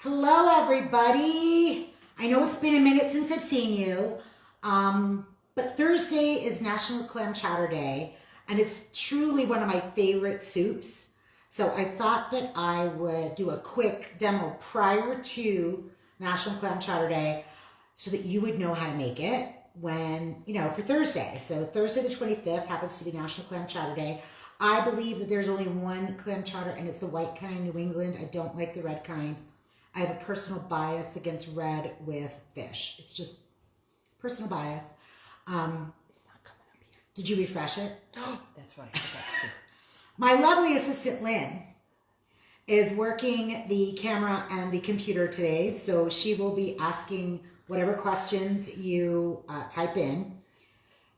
Hello, everybody. I know it's been a minute since I've seen you, but Thursday is National Clam Chowder Day, and it's truly one of my favorite soups. So I thought that I would do a quick demo prior to National Clam Chowder Day so that you would know how to make it when, for Thursday. So Thursday the 25th happens to be National Clam Chowder Day. I believe that there's only one clam chowder, and it's the white kind, New England. I don't like the red kind. I have a personal bias against red with fish. It's just personal bias. It's not coming up here. Did you refresh it? That's right. That's true. My lovely assistant, Lynn, is working the camera and the computer today, so she will be asking whatever questions you type in.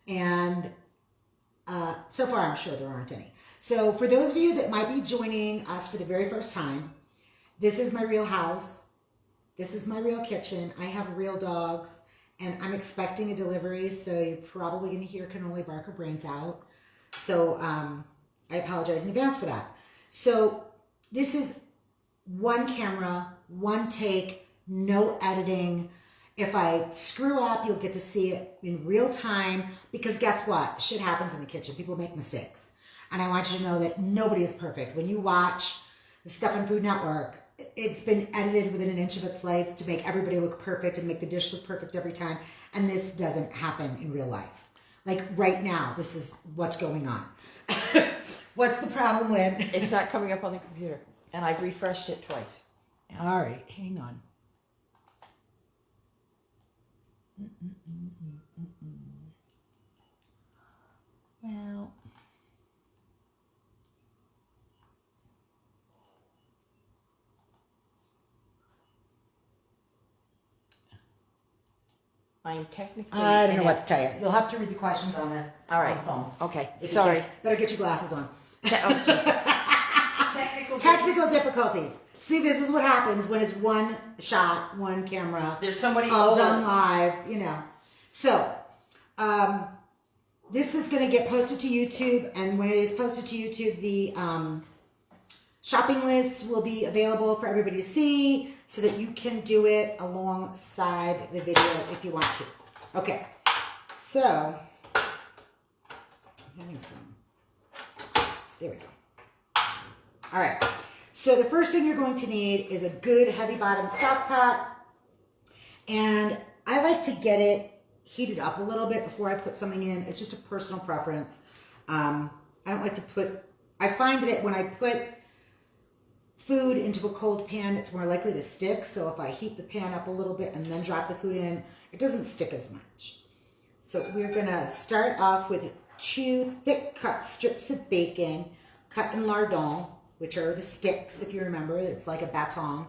And so far, I'm sure there aren't any. So for those of you that might be joining us for the very first time, this is my real house. This is my real kitchen. I have real dogs, and I'm expecting a delivery, so you're probably going to hear cannoli bark her brains out. So I apologize in advance for that. So this is one camera, one take, no editing. If I screw up, you'll get to see it in real time, because guess what? Shit happens in the kitchen. People make mistakes. And I want you to know that nobody is perfect. When you watch the stuff on Food Network, it's been edited within an inch of its life to make everybody look perfect and make the dish look perfect every time. And this doesn't happen in real life. Like right now, this is what's going on. What's the problem with? It's not coming up on the computer, and I've refreshed it twice. All right, hang on. Well, I am technically. I don't know what to tell you. You'll have to read the questions on the, All right. on the phone. Okay. If you Sorry. can. Better get your glasses on. Technical. Technical difficulties. See, this is what happens when it's one shot, one camera. There's somebody all old. done live, So, this is going to get posted to YouTube, and when it is posted to YouTube, the shopping list will be available for everybody to see, so that you can do it alongside the video if you want to. Okay, so I'm having some. So there we go. All right. So the first thing you're going to need is a good heavy bottom stock pot. And I like to get it heated up a little bit before I put something in. It's just a personal preference. I don't like to put, I find that when I put food into a cold pan, it's more likely to stick. So if I heat the pan up a little bit and then drop the food in, it doesn't stick as much. So we're gonna start off with 2 thick cut strips of bacon, cut in lardons, which are the sticks, if you remember. It's like a baton.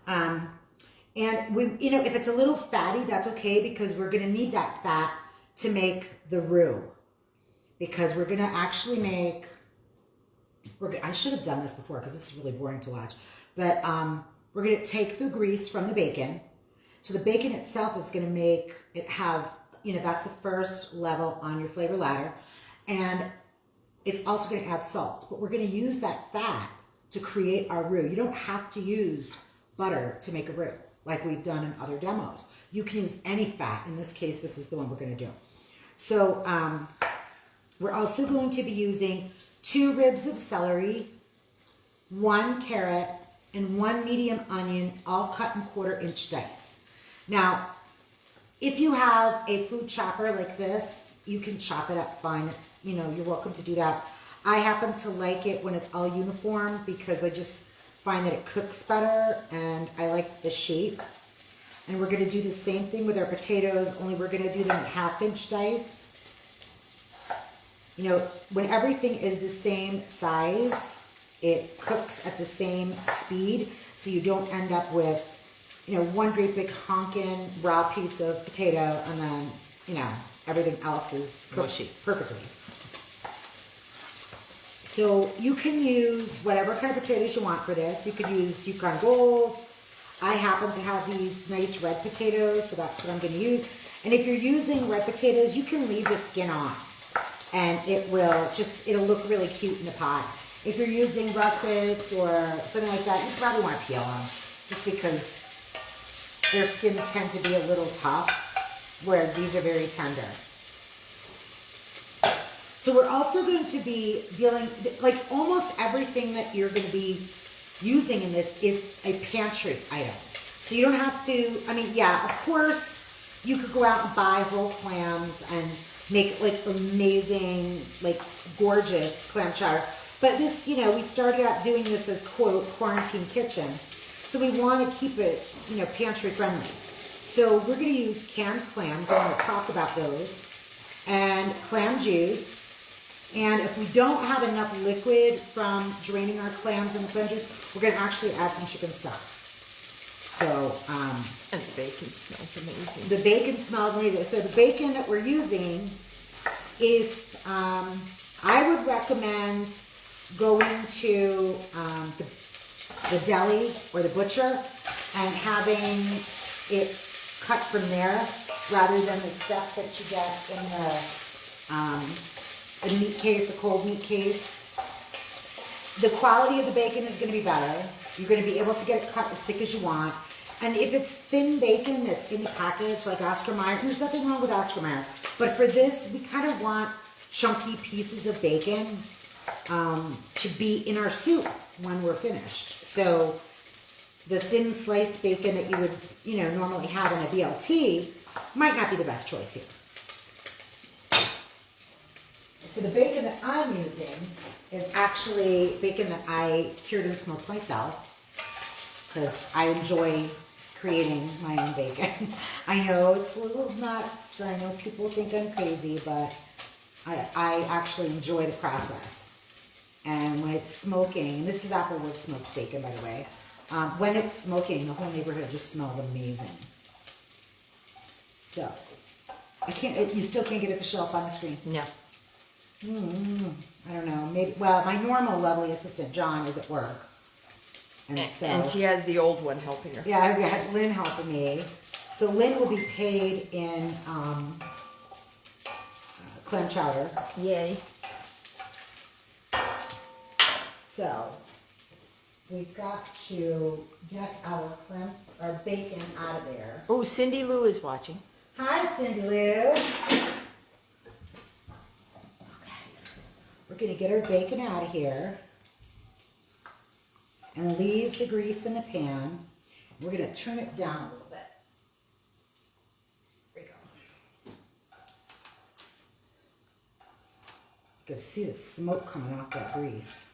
And we, if it's a little fatty, that's okay, because we're gonna need that fat to make the roux. Because we're gonna actually make, I should have done this before, because this is really boring to watch. But we're gonna take the grease from the bacon. So the bacon itself is gonna make it have, that's the first level on your flavor ladder. And it's also going to add salt, but we're going to use that fat to create our roux. You don't have to use butter to make a roux like we've done in other demos. You can use any fat. In this case, this is the one we're going to do. So we're also going to be using 2 ribs of celery, 1 carrot, and 1 medium onion, all cut in 1/4-inch dice. Now, if you have a food chopper like this, you can chop it up fine. You're welcome to do that. I happen to like it when it's all uniform, because I just find that it cooks better, and I like the shape. And we're going to do the same thing with our potatoes, only we're going to do them in 1/2-inch dice. When everything is the same size, it cooks at the same speed, so you don't end up with, one great big honkin' raw piece of potato, and then, everything else is cooked perfectly. So you can use whatever kind of potatoes you want for this. You could use Yukon Gold. I happen to have these nice red potatoes, so that's what I'm going to use. And if you're using red potatoes, you can leave the skin on, and it'll look really cute in the pot. If you're using russets or something like that, you probably want to peel them. just because their skins tend to be a little tough, whereas these are very tender. So we're also going to be dealing, like almost everything that you're going to be using in this is a pantry item. So you don't have to, I mean, yeah, of course, you could go out and buy whole clams and make like amazing, like gorgeous clam chowder. But this, you know, we started out doing this as quote quarantine kitchen. So we want to keep it, you know, pantry friendly. So we're going to use canned clams. I'm going to talk about those. And clam juice. And if we don't have enough liquid from draining our clams in the clam juice, we're going to actually add some chicken stock. So, and the bacon smells amazing. The bacon smells amazing. So the bacon that we're using, if I would recommend going to the deli or the butcher and having it cut from there rather than the stuff that you get in the meat case, a cold meat case. The quality of the bacon is going to be better. You're going to be able to get it cut as thick as you want. And if it's thin bacon that's in the package, like Oscar Mayer, there's nothing wrong with Oscar Mayer. But for this, we kind of want chunky pieces of bacon to be in our soup when we're finished. So the thin sliced bacon that you would, you know, normally have in a BLT might not be the best choice here. So the bacon that I'm using is actually bacon that I cured and smoked myself because I enjoy creating my own bacon. I know it's a little nuts. I know people think I'm crazy, but I actually enjoy the process. And when it's smoking, this is Applewood smoked bacon, by the way. When it's smoking, the whole neighborhood just smells amazing. So, you still can't get it to show up on the screen? No. I don't know. Maybe. Well, my normal lovely assistant John is at work, and she has the old one helping her. Yeah, I've got Lynn helping me. So Lynn will be paid in clam chowder. Yay! So we've got to get our bacon out of there. Oh, Cindy Lou is watching. Hi, Cindy Lou. We're going to get our bacon out of here and leave the grease in the pan. We're going to turn it down a little bit. There we go. You can see the smoke coming off that grease.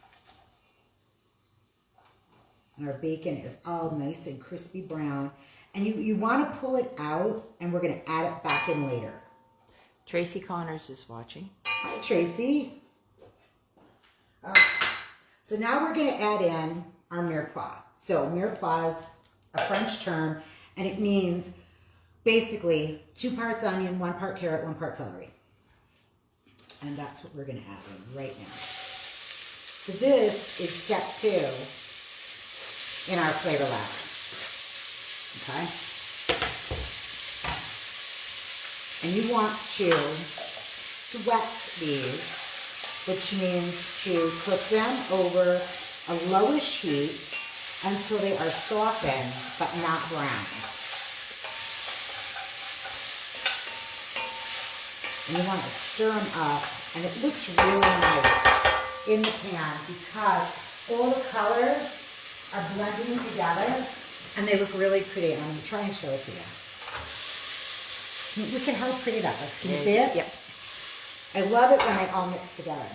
And our bacon is all nice and crispy brown. And you want to pull it out, and we're going to add it back in later. Tracy Connors is watching. Hi, Tracy. So now we're going to add in our mirepoix. So mirepoix is a French term, and it means basically 2 parts onion, 1 part carrot, 1 part celery. And that's what we're going to add in right now. So this is step 2 in our flavor ladder. Okay? And you want to sweat these, which means to cook them over a lowish heat until they are softened but not brown. And you want to stir them up, and it looks really nice in the pan because all the colors are blending together and they look really pretty. And I'm going to try and show it to you. Look at how pretty that looks. Can you see it? Yep. I love it when they all mix together.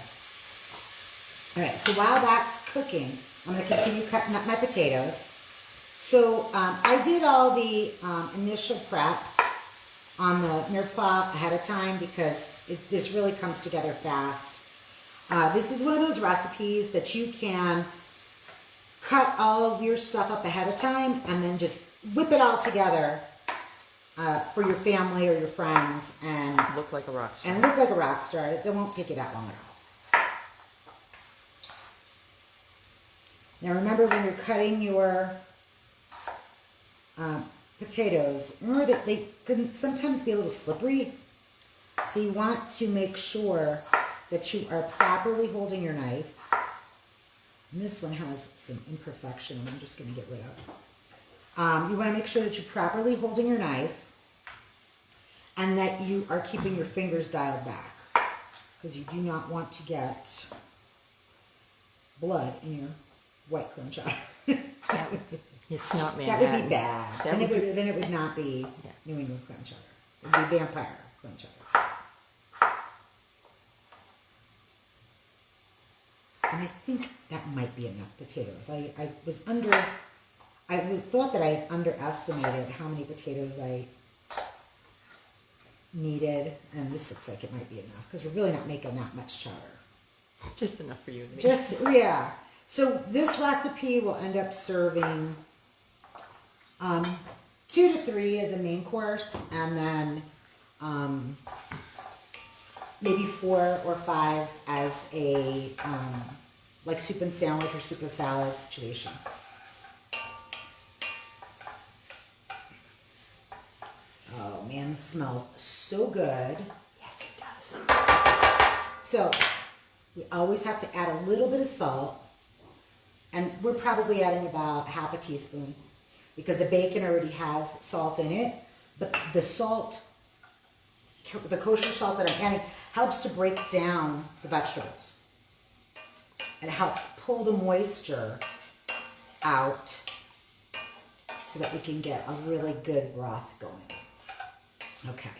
All right, so while that's cooking, I'm going to continue cutting up my potatoes. So I did all the initial prep on the mirepoix ahead of time because this really comes together fast. This is one of those recipes that you can cut all of your stuff up ahead of time and then just whip it all together for your family or your friends and look like a rock star. And look like a rock star. It won't take you that long at all. Now remember, when you're cutting your potatoes, remember that they can sometimes be a little slippery. So you want to make sure that you are properly holding your knife. And this one has some imperfection, and I'm just going to get rid of. You want to make sure that you're properly holding your knife and that you are keeping your fingers dialed back because you do not want to get blood in your white clam chowder. It's not That Manhattan. would be bad. Then it would not be New England clam chowder. It would be vampire clam chowder. And I think that might be enough potatoes. I thought that I underestimated how many potatoes I needed, and this looks like it might be enough because we're really not making that much chowder. Just enough for you and me. Yeah. So this recipe will end up serving 2 to 3 as a main course, and then maybe 4 or 5 as a like soup and sandwich or soup and salad situation. Oh man, this smells so good. Yes, it does. So we always have to add a little bit of salt, and we're probably adding about half a teaspoon because the bacon already has salt in it, but the salt, the kosher salt that I'm adding helps to break down the vegetables. And it helps pull the moisture out so that we can get a really good broth going. Okay.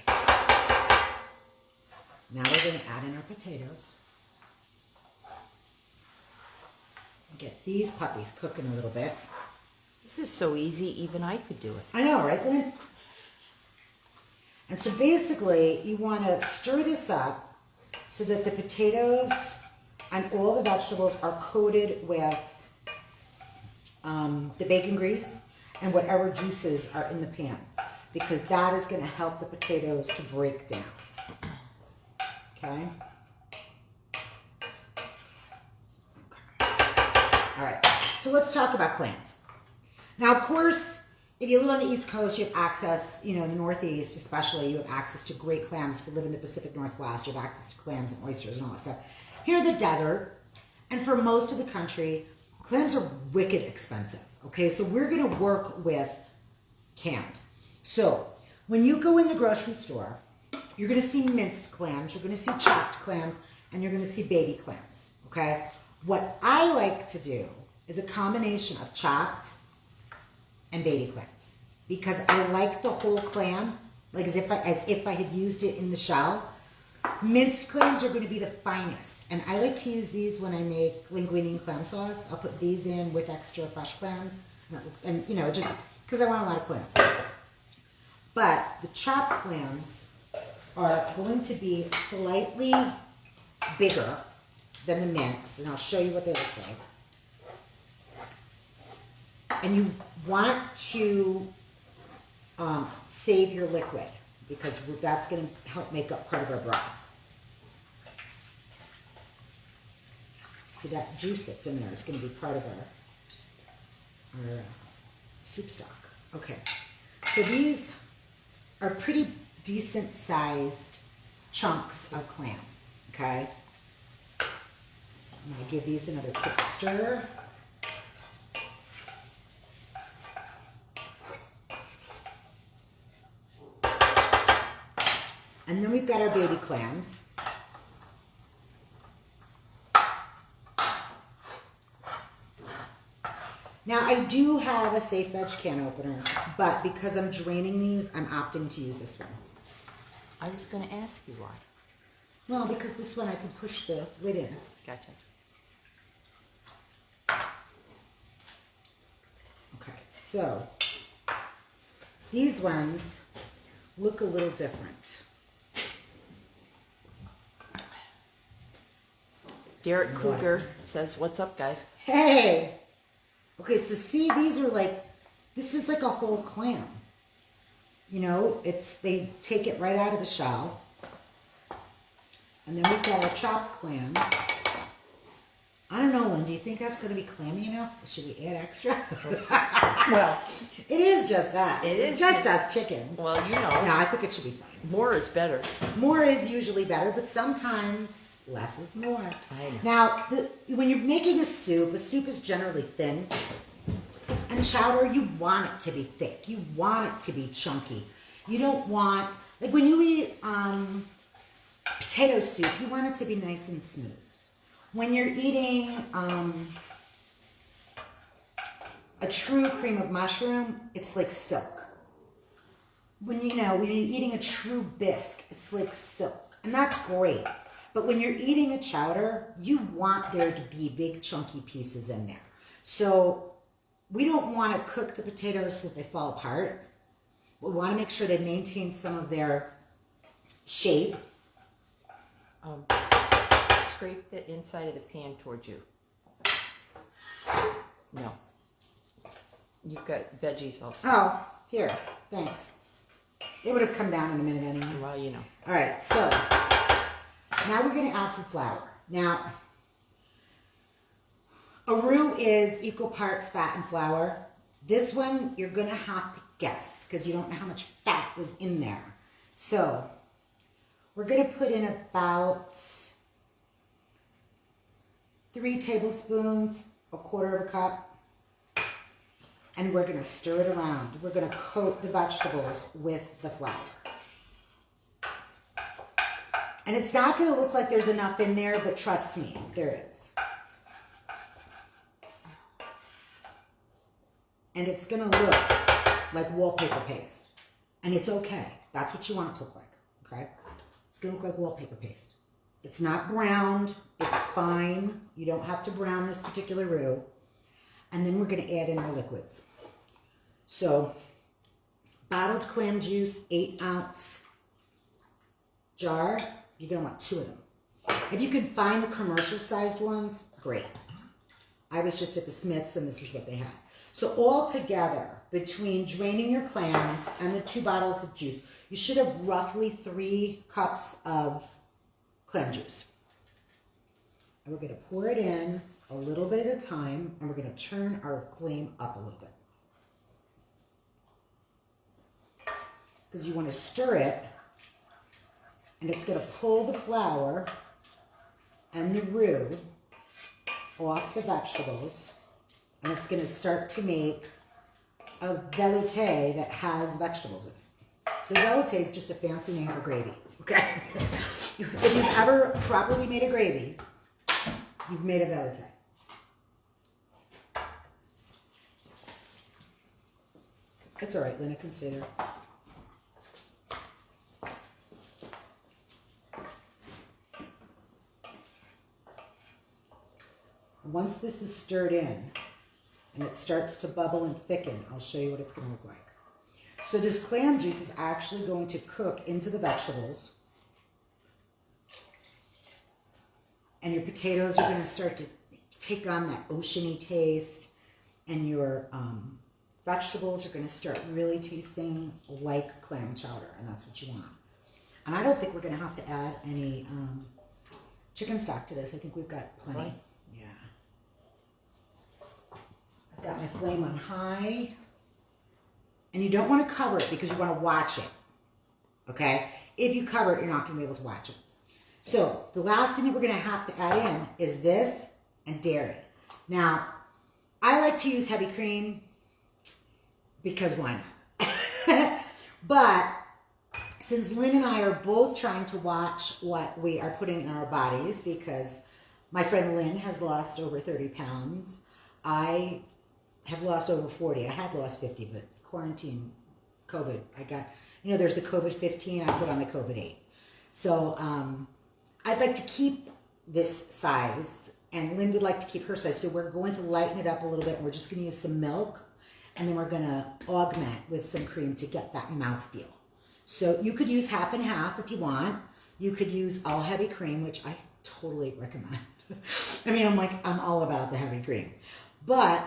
Now we're going to add in our potatoes. Get these puppies cooking a little bit. This is so easy, even I could do it. I know, right, Lynn? And so basically, you want to stir this up so that the potatoes and all the vegetables are coated with the bacon grease and whatever juices are in the pan, because that is going to help the potatoes to break down. Okay? All right, so let's talk about clams. Now, of course, if you live on the East Coast, you have access, in the Northeast especially, you have access to great clams. If you live in the Pacific Northwest, you have access to clams and oysters and all that stuff. Here in the desert, and for most of the country, clams are wicked expensive, okay? So we're gonna work with canned. So when you go in the grocery store, you're gonna see minced clams, you're gonna see chopped clams, and you're gonna see baby clams, okay? What I like to do is a combination of chopped and baby clams because I like the whole clam, like as if I had used it in the shell. Minced clams are going to be the finest, and I like to use these when I make linguine and clam sauce. I'll put these in with extra fresh clams, and just because I want a lot of clams. But the chopped clams are going to be slightly bigger than the minced, and I'll show you what they look like. And you want to save your liquid because that's going to help make up part of our broth. See that juice that's in there is going to be part of our soup stock. Okay, so these are pretty decent sized chunks of clam, okay? I'm going to give these another quick stir. And then we've got our baby clams. Now I do have a safe veg can opener, but because I'm draining these, I'm opting to use this one. I was going to ask you why. Well, because this one I can push the lid in. Gotcha. Okay, so these ones look a little different. Derek Kruger says, "What's up, guys?" Hey! Okay, so see, these are like, this is like a whole clam. They take it right out of the shell. And then we've got our chopped clams. I don't know, Lynn, do you think that's going to be clammy enough? Or should we add extra? Well, it is just that. It is just us chickens. well, No, I think it should be fine. more is better. More is usually better, but sometimes less is more. I know. Now, when you're making a soup is generally thin. And chowder, you want it to be thick. You want it to be chunky. You don't want, like when you eat potato soup, you want it to be nice and smooth. When you're eating a true cream of mushroom, it's like silk. When you're eating a true bisque, it's like silk. And that's great. But when you're eating a chowder, you want there to be big chunky pieces in there. So we don't want to cook the potatoes so that they fall apart. We want to make sure they maintain some of their shape. Scrape the inside of the pan towards you. No. You've got veggies also. Oh, here, thanks. It would have come down in a minute anyway. Well, you know. All right, so now we're going to add some flour. Now, a roux is equal parts fat and flour. This one, you're going to have to guess because you don't know how much fat was in there. So, we're going to put in about 3 tablespoons, a quarter of a cup, and we're going to stir it around. We're going to coat the vegetables with the flour. And it's not going to look like there's enough in there, but trust me, there is. And it's going to look like wallpaper paste. And it's okay. That's what you want it to look like, okay? It's going to look like wallpaper paste. It's not browned. It's fine. You don't have to brown this particular roux. And then we're going to add in our liquids. So, bottled clam juice, 8-ounce jar. You're going to want 2 of them. If you can find the commercial-sized ones, great. I was just at the Smiths, and this is what they had. So all together, between draining your clams and the 2 bottles of juice, you should have roughly 3 cups of clam juice. And we're going to pour it in a little bit at a time, and we're going to turn our flame up a little bit. Because you want to stir it, and it's going to pull the flour and the roux off the vegetables, and it's going to start to make a velouté that has vegetables in it. So velouté is just a fancy name for gravy, okay? If you've ever properly made a gravy, you've made a velouté. It's all right, Lynn, I can stay there. Once this is stirred in and it starts to bubble and thicken, I'll show you what it's going to look like. So this clam juice is actually going to cook into the vegetables. And your potatoes are going to start to take on that oceany taste. And your vegetables are going to start really tasting like clam chowder. And that's what you want. And I don't think we're going to have to add any chicken stock to this. I think we've got plenty. Right. Yeah. I've got my flame on high. And you don't want to cover it because you want to watch it. Okay? If you cover it, you're not going to be able to watch it. So, the last thing that we're going to have to add in is this and dairy. Now, I like to use heavy cream because why not? But since Lynn and I are both trying to watch what we are putting in our bodies, because my friend Lynn has lost over 30 pounds, I have lost over 40. I had lost 50, but quarantine, COVID, I got, there's the COVID-15, I put on the COVID-8. So, I'd like to keep this size, and Lynn would like to keep her size. So we're going to lighten it up a little bit, and we're just going to use some milk, and then we're going to augment with some cream to get that mouthfeel. So you could use half and half if you want. You could use all heavy cream, which I totally recommend. I'm all about the heavy cream. But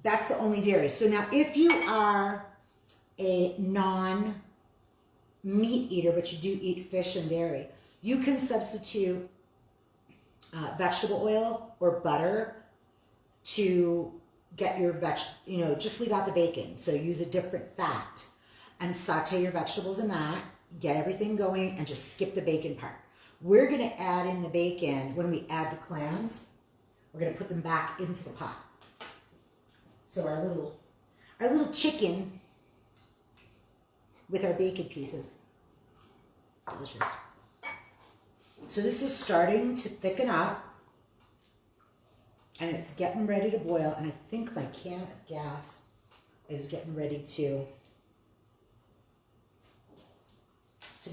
that's the only dairy. So now if you are a non-meat eater, but you do eat fish and dairy, you can substitute vegetable oil or butter to get your just leave out the bacon. So use a different fat and saute your vegetables in that, get everything going, and just skip the bacon part. We're going to add in the bacon when we add the clams. We're going to put them back into the pot. So our little chicken with our bacon pieces. Delicious. So this is starting to thicken up. And it's getting ready to boil. And I think my can of gas is getting ready to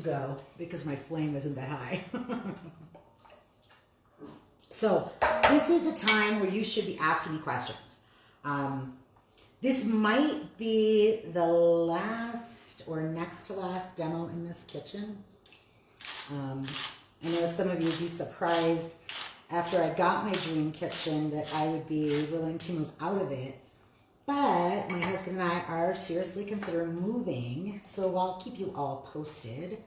go because my flame isn't that high. So this is the time where you should be asking me questions. This might be the last or next to last demo in this kitchen. I know some of you would be surprised after I got my dream kitchen that I would be willing to move out of it. But my husband and I are seriously considering moving, so I'll keep you all posted.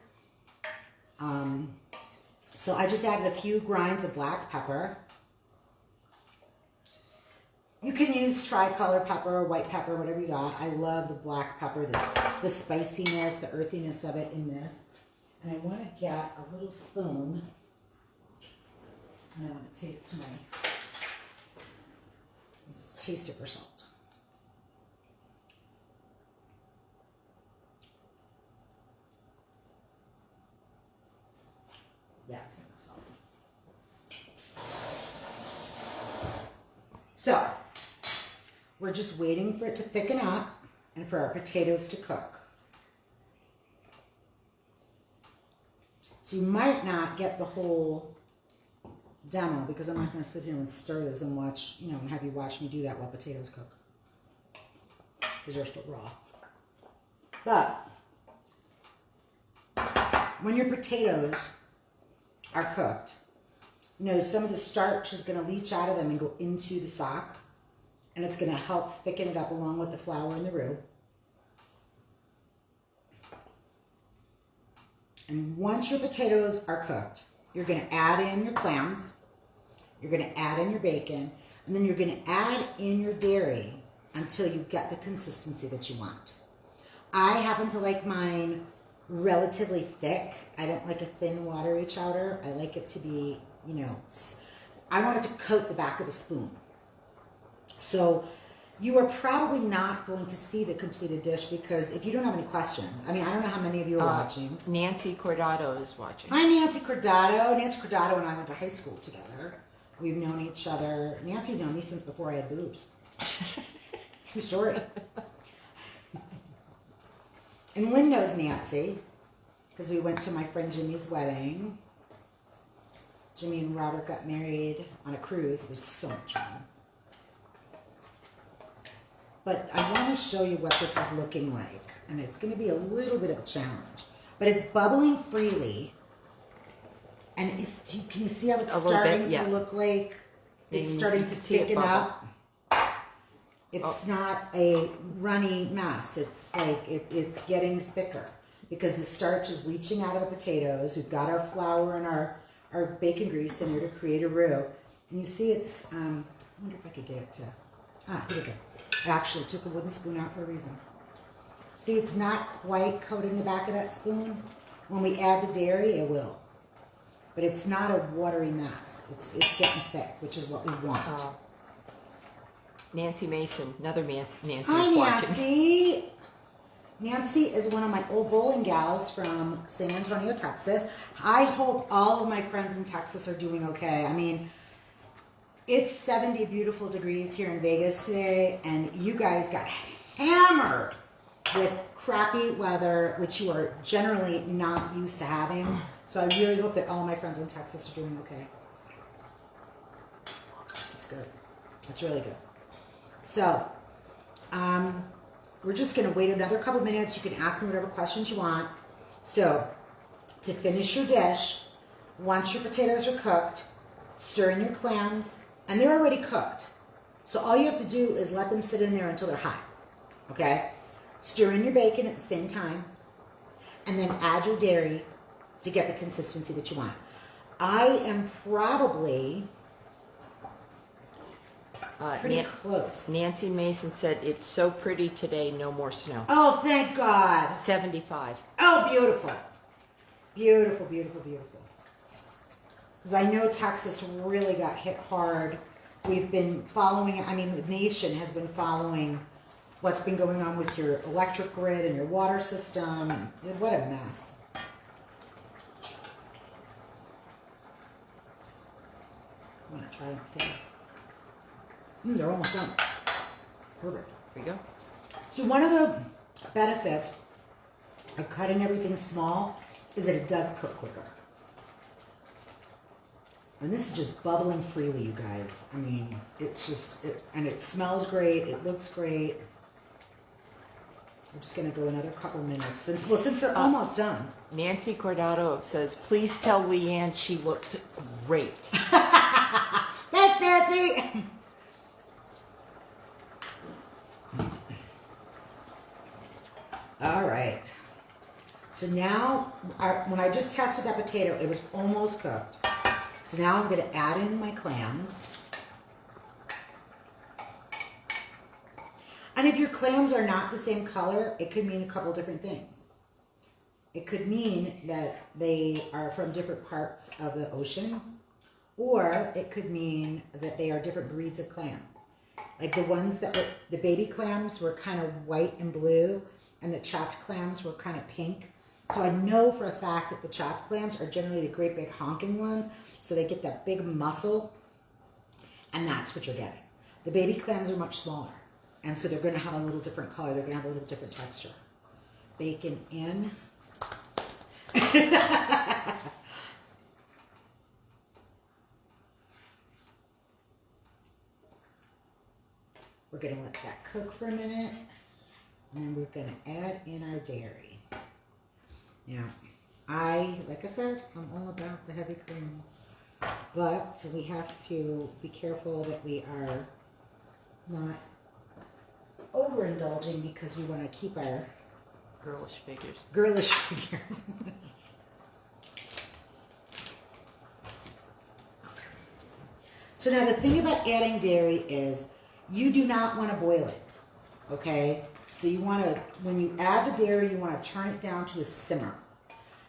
So I just added a few grinds of black pepper. You can use tricolor pepper or white pepper, whatever you got. I love the black pepper, the spiciness, the earthiness of it in this. And I want to get a little spoon. And I want to taste let's taste it for salt. Yeah, it's enough salt. So, we're just waiting for it to thicken up and for our potatoes to cook. So you might not get the whole demo because I'm not going to sit here and stir this and watch, and have you watch me do that while potatoes cook. Because they're still raw. But when your potatoes are cooked, some of the starch is going to leach out of them and go into the stock. And it's going to help thicken it up along with the flour and the roux. And once your potatoes are cooked, you're going to add in your clams, you're going to add in your bacon, and then you're going to add in your dairy until you get the consistency that you want. I happen to like mine relatively thick. I don't like a thin, watery chowder. I like it to be, I want it to coat the back of a spoon. So you are probably not going to see the completed dish because if you don't have any questions, I don't know how many of you are watching. Nancy Cordato is watching. Hi, Nancy Cordato. Nancy Cordato and I went to high school together. We've known each other. Nancy's known me since before I had boobs. True story. And Lynn knows Nancy because we went to my friend Jimmy's wedding. Jimmy and Robert got married on a cruise. It was so much fun. But I want to show you what this is looking like. And it's going to be a little bit of a challenge. But it's bubbling freely. And can you see how it's starting to look like? It's starting to thicken up. It's not a runny mess. It's like it's getting thicker. Because the starch is leaching out of the potatoes. We've got our flour and our bacon grease in here to create a roux. And you see it's, I wonder if I could get it to, here we go. I actually took a wooden spoon out for a reason. See, it's not quite coating the back of that spoon. When we add the dairy, it will. But it's not a watery mess. It's getting thick, which is what we want. Nancy Mason, another Nancy Hi, is watching. Nancy. Nancy is one of my old bowling gals from San Antonio, Texas. I hope all of my friends in Texas are doing okay. It's 70 beautiful degrees here in Vegas today, and you guys got hammered with crappy weather, which you are generally not used to having. So I really hope that all my friends in Texas are doing okay. That's good. That's really good. So, we're just going to wait another couple minutes. You can ask me whatever questions you want. So, to finish your dish, once your potatoes are cooked, stir in your clams, and they're already cooked. So all you have to do is let them sit in there until they're hot. Okay? Stir in your bacon at the same time, and then add your dairy to get the consistency that you want. I am probably pretty close. Nancy Mason said, it's so pretty today, no more snow. Oh, thank God. 75. Oh, beautiful. Beautiful, beautiful, beautiful. Because I know Texas really got hit hard we've been following, I mean, the nation has been following what's been going on with your electric grid and your water system. What a mess. I'm gonna try them. They're almost done. Perfect. There you go. So one of the benefits of cutting everything small is that it does cook quicker. And this is just bubbling freely, you guys. I mean, it's just, and it smells great. It looks great. We're just gonna go another couple minutes since they're almost done. Nancy Cordado says, please tell Leanne she looks great. Thanks, Nancy. All right. So now, when I just tested that potato, it was almost cooked. So now I'm going to add in my clams. And if your clams are not the same color, it could mean a couple different things. It could mean that they are from different parts of the ocean, or it could mean that they are different breeds of clam. Like the ones that were, the baby clams were kind of white and blue, and the chopped clams were kind of pink. So I know for a fact that the chopped clams are generally the great big honking ones, so they get that big muscle, and that's what you're getting. The baby clams are much smaller, and so they're going to have a little different color. They're going to have a little different texture. Bacon in. We're going to let that cook for a minute, and then we're going to add in our dairy. Now, like I said, I'm all about the heavy cream, but we have to be careful that we are not overindulging because we want to keep our Girlish figures. girlish figures. So now the thing about adding dairy is you do not want to boil it, okay? So you want to, when you add the dairy, you want to turn it down to a simmer.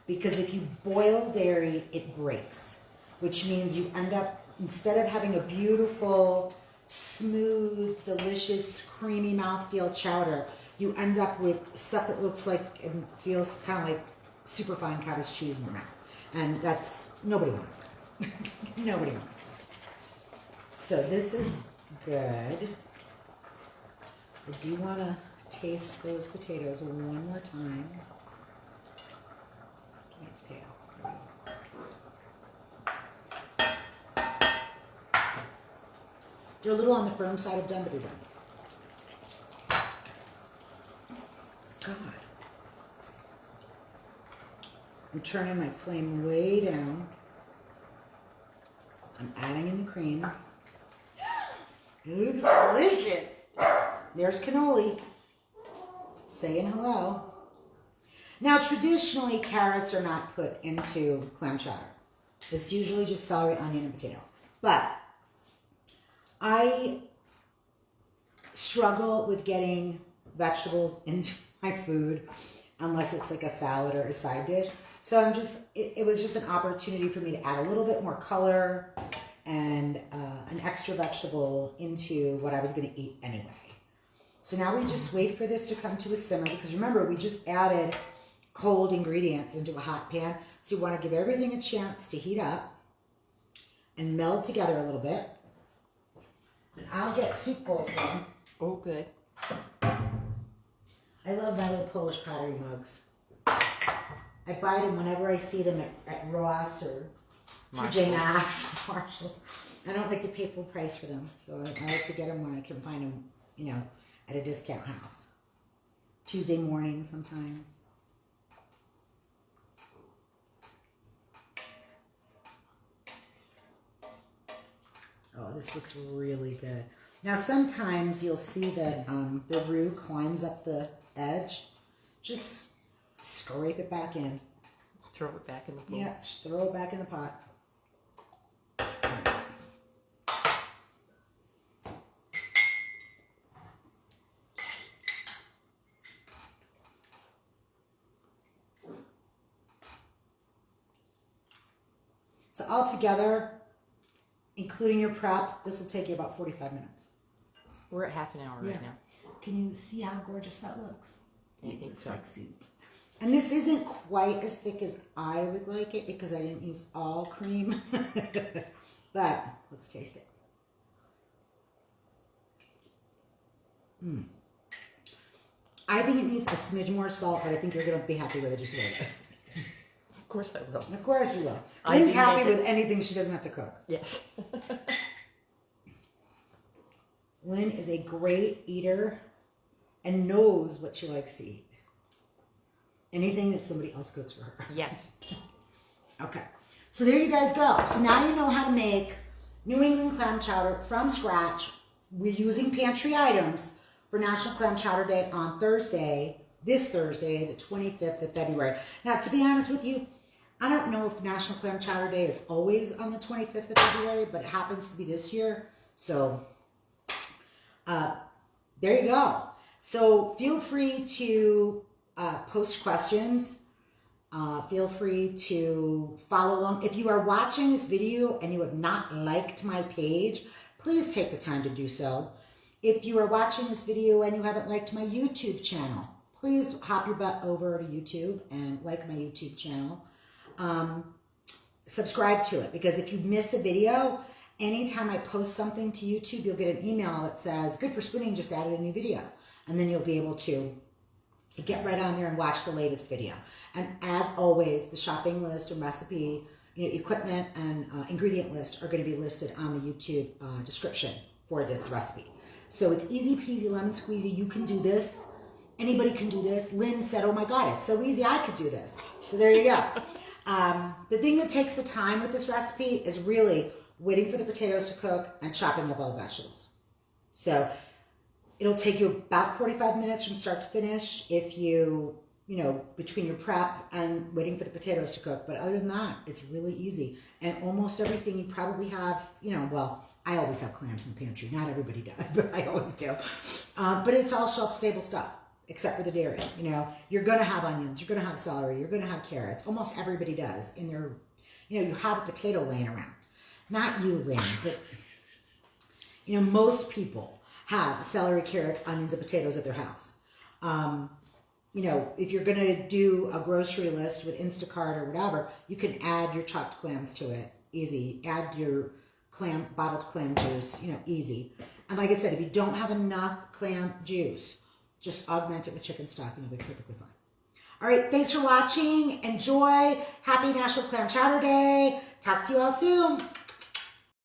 Because if you boil dairy, it breaks. Which means you end up, instead of having a beautiful, smooth, delicious, creamy mouthfeel chowder, you end up with stuff that looks like and feels kind of like superfine cottage cheese in your mouth. And that's, nobody wants that. Nobody wants that. So this is good. I do want to taste those potatoes one more time. They're a little on the firm side of done, but they're done. God. I'm turning my flame way down. I'm adding in the cream. It looks delicious. There's cannoli. Saying hello. Now, traditionally, carrots are not put into clam chowder. It's usually just celery, onion, and potato. But I struggle with getting vegetables into my food unless it's like a salad or a side dish. So I'm just, it was just an opportunity for me to add a little bit more color and an extra vegetable into what I was going to eat anyway. So now we just wait for this to come to a simmer because remember, we just added cold ingredients into a hot pan. So you want to give everything a chance to heat up and meld together a little bit. And I'll get soup bowls then. Oh, good. I love my little Polish pottery mugs. I buy them whenever I see them at Ross or TJ Maxx or Marshalls. I don't like to pay full price for them. So I like to get them when I can find them, you know, at a discount house. Tuesday morning sometimes. Oh, this looks really good. Now, sometimes you'll see that the roux climbs up the edge. Just scrape it back in. Throw it back in the bowl. Yeah, just throw it back in the pot. So altogether, including your prep, this will take you about 45 minutes. We're at half an hour right now. Can you see how gorgeous that looks? I think so. Like soup. And this isn't quite as thick as I would like it because I didn't use all cream. But let's taste it. I think it needs a smidge more salt, but I think you're going to be happy with it just the way it is. Of course I will. Of course you will. I Lynn's do happy make it. with anything she doesn't have to cook. Yes. Lynn is a great eater and knows what she likes to eat. Anything that somebody else cooks for her. Yes. Okay. So there you guys go. So now you know how to make New England clam chowder from scratch. We're using pantry items for National Clam Chowder Day on Thursday, this Thursday, the 25th of February. Now, to be honest with you, I don't know if National Clam Chowder Day is always on the 25th of February, but it happens to be this year. So there you go. So feel free to post questions. Feel free to follow along. If you are watching this video and you have not liked my page, please take the time to do so. If you are watching this video and you haven't liked my YouTube channel, please hop your butt over to YouTube and like my YouTube channel. Subscribe to it, because if you miss a video, anytime I post something to YouTube, you'll get an email that says, "Good for Spinning just added a new video." And then you'll be able to get right on there and watch the latest video. And as always, the shopping list and recipe, equipment and ingredient list are going to be listed on the YouTube description for this recipe. So it's easy peasy lemon squeezy. You can do this. Anybody can do this. Lynn said, "Oh my God, it's so easy, I could do this." So there you go. The thing that takes the time with this recipe is really waiting for the potatoes to cook and chopping up all the vegetables. So it'll take you about 45 minutes from start to finish if you, between your prep and waiting for the potatoes to cook. But other than that, it's really easy. And almost everything you probably have, well, I always have clams in the pantry. Not everybody does, but I always do. But it's all shelf-stable stuff, except for the dairy. You're going to have onions. You're going to have celery. You're going to have carrots. Almost everybody does in their, you have a potato laying around. Not you, Lynn, but, most people have celery, carrots, onions, and potatoes at their house. If you're going to do a grocery list with Instacart or whatever, you can add your chopped clams to it. Easy. Add your bottled clam juice, easy. And like I said, if you don't have enough clam juice, just augment it with chicken stock and you'll be perfectly fine. All right, thanks for watching. Enjoy. Happy National Clam Chowder Day. Talk to you all soon.